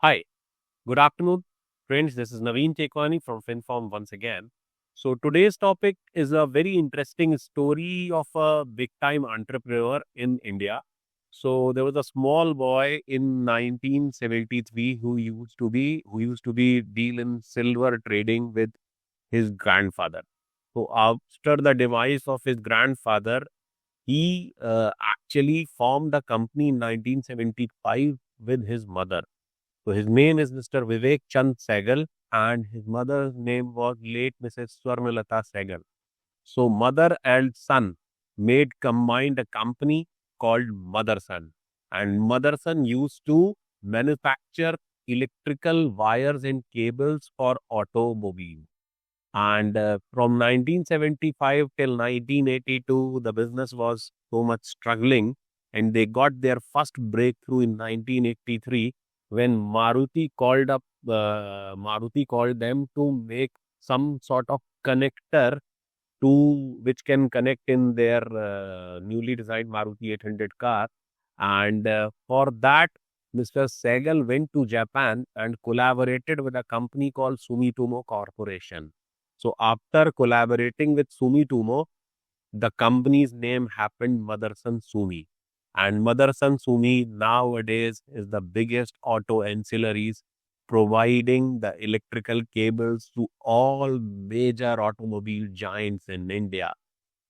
Hi, good afternoon, friends. This is Naveen Tekwani from FinForm once again. So, today's topic is a very interesting story of a big time entrepreneur in India. So, there was a small boy in 1973 who used to be deal in silver trading with his grandfather. So, after the demise of his grandfather, he actually formed a company in 1975 with his mother. So his name is Mr. Vivek Chand Sehgal, and his mother's name was late Mrs. Swarnalata Sehgal. So mother and son made combined a company called Motherson, and Motherson used to manufacture electrical wires and cables for automobile. And from 1975 till 1982, the business was so much struggling, and they got their first breakthrough in 1983 when Maruti called them to make some sort of connector to which can connect in their newly designed Maruti 800 car. And for that, Mr. Sehgal went to Japan and collaborated with a company called Sumitomo Corporation. So after collaborating with Sumitomo, the company's name happened Motherson Sumi. And Motherson Sumi nowadays is the biggest auto ancillaries, providing the electrical cables to all major automobile giants in India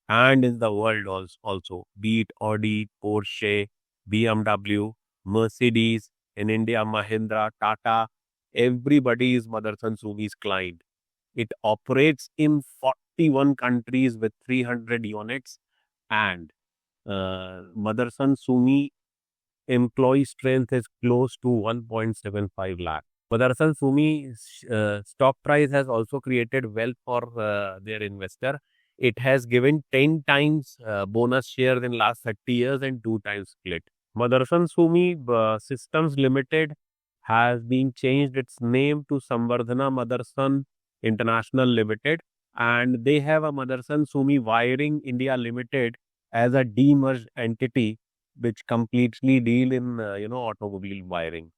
and in the world also, be it Audi, Porsche, BMW, Mercedes, in India, Mahindra, Tata. Everybody is Motherson Sumi's client. It operates in 41 countries with 300 units, and Motherson Sumi employee strength is close to 1.75 lakh. Motherson Sumi stock price has also created wealth for their investor. It has given 10 times bonus shares in last 30 years and 2 times split. Motherson Sumi Systems Limited has been changed its name to Samvardhana Motherson International Limited, and they have a Motherson Sumi Wiring India Limited as a demerged entity which completely deal in automobile wiring.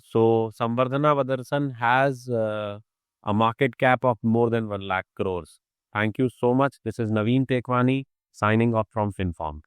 So Samvardhana Motherson has a market cap of more than 1 lakh crores. Thank you so much. This is Naveen Tekwani signing off from FinForm.